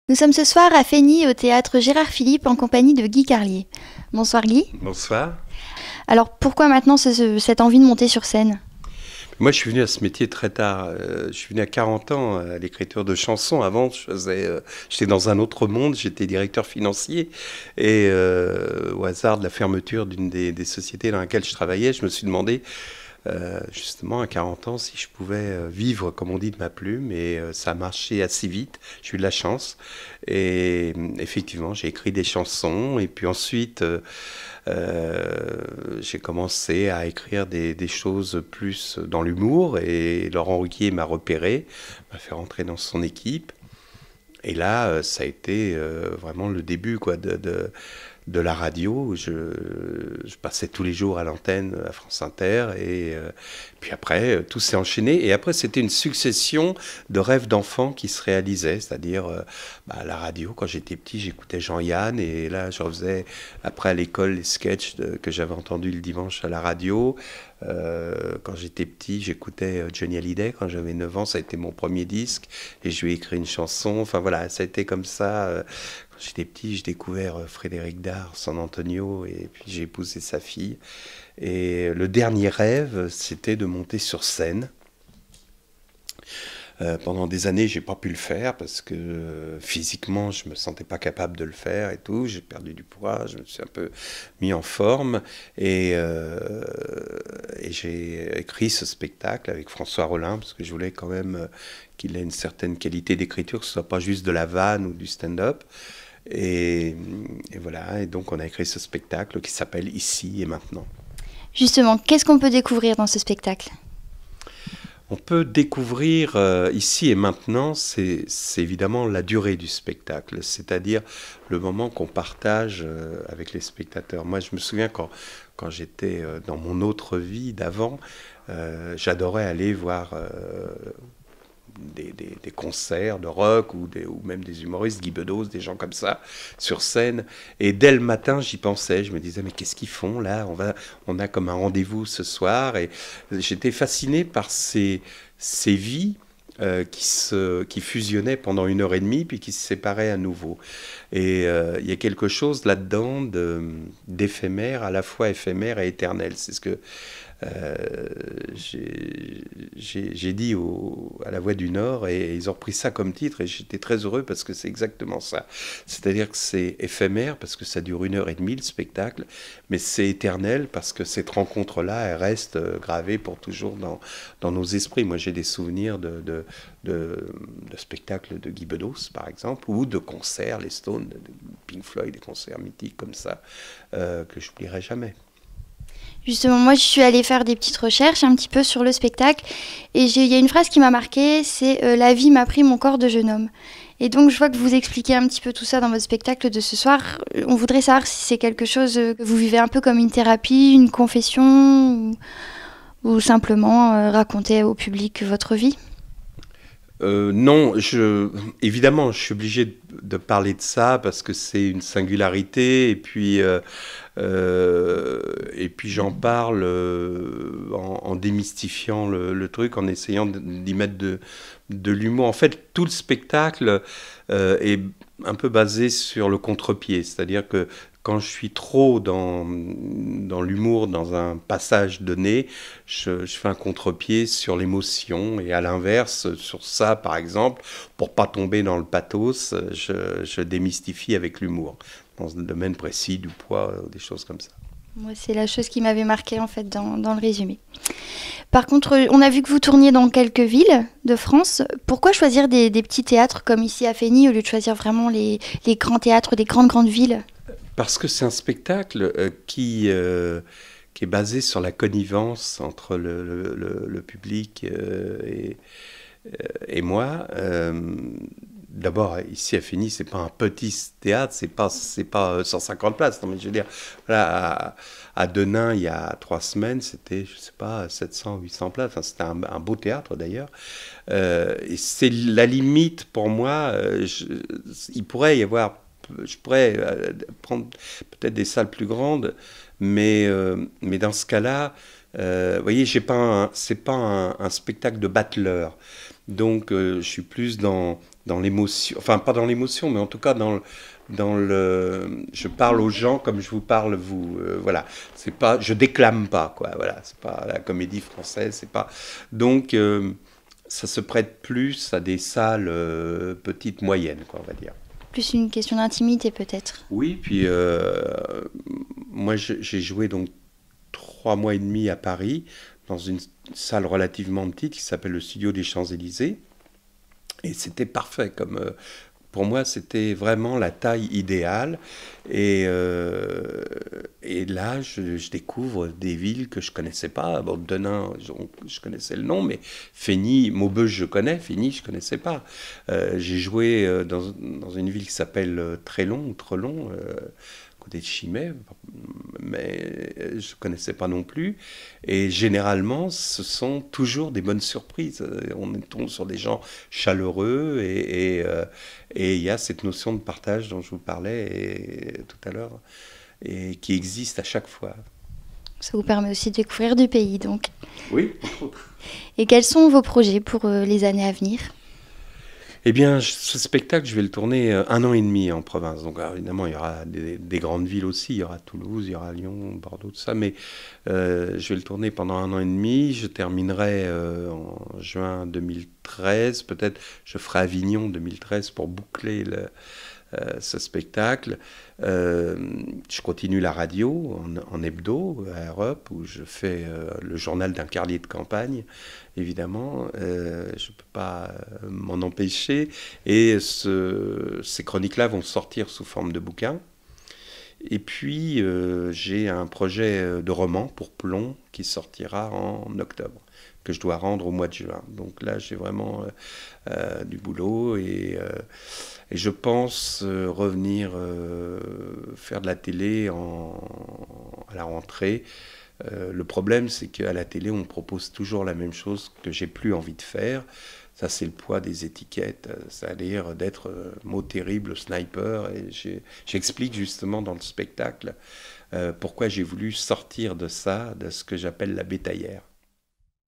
Nous sommes ce soir à Feigny au théâtre Gérard Philippe en compagnie de Guy Carlier. Bonsoir Guy. Bonsoir. Alors pourquoi maintenant cette envie de monter sur scène ? Moi, je suis venu à ce métier très tard. Je suis venu à 40 ans à l'écriture de chansons. Avant, j'étais dans un autre monde. J'étais directeur financier. Et au hasard de la fermeture d'une des sociétés dans laquelle je travaillais, je me suis demandé, justement, à 40 ans, si je pouvais vivre, comme on dit, de ma plume. Et ça a marché assez vite. J'ai eu de la chance. Et effectivement, j'ai écrit des chansons. Et puis ensuite... j'ai commencé à écrire des choses plus dans l'humour et Laurent Ruquier m'a repéré, m'a fait rentrer dans son équipe. Et là, ça a été vraiment le début quoi, de la radio. Je passais tous les jours à l'antenne à France Inter et puis après, tout s'est enchaîné. Et après, c'était une succession de rêves d'enfants qui se réalisaient, c'est-à-dire la radio. Quand j'étais petit, j'écoutais Jean-Yann et là, je refaisais après à l'école les sketchs que j'avais entendus le dimanche à la radio. Quand j'étais petit, j'écoutais Johnny Hallyday. Quand j'avais 9 ans, ça a été mon premier disque et je lui ai écrit une chanson. Enfin voilà, ça a été comme ça. Quand j'étais petit, j'ai découvert Frédéric Dard, San Antonio, et puis j'ai épousé sa fille. Et le dernier rêve, c'était de monter sur scène. Pendant des années, j'ai pas pu le faire parce que physiquement, je me sentais pas capable de le faire et tout. J'ai perdu du poids, je me suis un peu mis en forme et j'ai écrit ce spectacle avec François Rollin parce que je voulais quand même qu'il ait une certaine qualité d'écriture, que ce soit pas juste de la vanne ou du stand-up. Et voilà, et donc on a écrit ce spectacle qui s'appelle Ici et Maintenant. Justement, qu'est-ce qu'on peut découvrir dans ce spectacle ? On peut découvrir ici et maintenant, c'est évidemment la durée du spectacle, c'est-à-dire le moment qu'on partage avec les spectateurs. Moi, je me souviens quand j'étais dans mon autre vie d'avant, j'adorais aller voir des concerts de rock ou même des humoristes, Guy Bedos, des gens comme ça, sur scène. Et dès le matin, j'y pensais. Je me disais, mais qu'est-ce qu'ils font là ? On a comme un rendez-vous ce soir. Et j'étais fasciné par ces vies qui fusionnaient pendant 1 heure et demie, puis qui se séparaient à nouveau. Et il y a quelque chose là-dedans d'éphémère, à la fois éphémère et éternel. C'est ce que j'ai dit à la Voix du Nord et ils ont repris ça comme titre et j'étais très heureux parce que c'est exactement ça. C'est-à-dire que c'est éphémère parce que ça dure 1 heure et demie le spectacle, mais c'est éternel parce que cette rencontre-là, elle reste gravée pour toujours dans nos esprits. Moi, j'ai des souvenirs de spectacles de Guy Bedos, par exemple, ou de concerts, les Stones, de Pink Floyd, des concerts mythiques comme ça, que je n'oublierai jamais. Justement, moi je suis allée faire des petites recherches un petit peu sur le spectacle et il y a une phrase qui m'a marquée, c'est La vie m'a pris mon corps de jeune homme ». Et donc je vois que vous expliquez un petit peu tout ça dans votre spectacle de ce soir. On voudrait savoir si c'est quelque chose que vous vivez un peu comme une thérapie, une confession ou simplement raconter au public votre vie. Non, évidemment, je suis obligé de parler de ça parce que c'est une singularité et puis j'en parle en démystifiant le truc, en essayant d'y mettre de l'humour. En fait, tout le spectacle est un peu basé sur le contre-pied, c'est-à-dire que quand je suis trop dans l'humour, dans un passage donné, je fais un contre-pied sur l'émotion. Et à l'inverse, sur ça, par exemple, pour pas tomber dans le pathos, je démystifie avec l'humour. Dans un domaine précis, du poids, des choses comme ça. Moi, c'est la chose qui m'avait marquée en fait dans le résumé. Par contre, on a vu que vous tourniez dans quelques villes de France. Pourquoi choisir des petits théâtres comme ici à Feigny au lieu de choisir vraiment les grands théâtres des grandes villes ? Parce que c'est un spectacle qui est basé sur la connivence entre le public et moi. D'abord, ici à Feigny, c'est pas un petit théâtre, c'est pas 150 places. Non, mais je veux dire, voilà, à Denain, il y a 3 semaines, c'était, je sais pas, 700, 800 places. Enfin, c'était un beau théâtre d'ailleurs. Et c'est la limite pour moi. Il pourrait y avoir, je pourrais prendre peut-être des salles plus grandes, mais dans ce cas-là, vous voyez, c'est pas un spectacle de battleur. Donc, je suis plus dans dans l'émotion, enfin pas dans l'émotion, mais en tout cas dans le, je parle aux gens comme je vous parle vous, voilà, c'est pas, je déclame pas quoi, voilà, c'est pas la comédie française, c'est pas, donc ça se prête plus à des salles petites moyennes quoi, on va dire. Plus une question d'intimité peut-être. Oui, puis moi j'ai joué donc 3 mois et demi à Paris dans une salle relativement petite qui s'appelle le Studio des Champs-Élysées. Et c'était parfait, comme pour moi c'était vraiment la taille idéale. Et là je découvre des villes que je connaissais pas. Bon, Denain, je connaissais le nom, mais Fény, Maubeuge je connais, Fény je connaissais pas. J'ai joué dans une ville qui s'appelle Trélon, ou Trelon, côté de Chimay, mais je ne connaissais pas non plus. Et généralement, ce sont toujours des bonnes surprises. On tombe sur des gens chaleureux et il y a cette notion de partage dont je vous parlais tout à l'heure et qui existe à chaque fois. Ça vous permet aussi de découvrir du pays donc. Oui, entre autres. Et quels sont vos projets pour les années à venir? Eh bien, ce spectacle, je vais le tourner 1 an et demi en province. Donc, alors, évidemment, il y aura des grandes villes aussi. Il y aura Toulouse, il y aura Lyon, Bordeaux, tout ça. Mais je vais le tourner pendant 1 an et demi. Je terminerai en juin 2013. Peut-être je ferai Avignon 2013 pour boucler ce spectacle. Je continue la radio en hebdo à Europe où je fais le journal d'un carlier de campagne, évidemment. Je ne peux pas m'en empêcher. Et ces chroniques-là vont sortir sous forme de bouquins. Et puis, j'ai un projet de roman pour Plomb qui sortira en octobre, que je dois rendre au mois de juin. Donc là, j'ai vraiment du boulot et je pense revenir faire de la télé à la rentrée. Le problème, c'est qu'à la télé, on me propose toujours la même chose que j'ai plus envie de faire. Ça, c'est le poids des étiquettes, c'est-à-dire d'être mot terrible, sniper. Et j'explique justement dans le spectacle pourquoi j'ai voulu sortir de ça, de ce que j'appelle la bétaillère.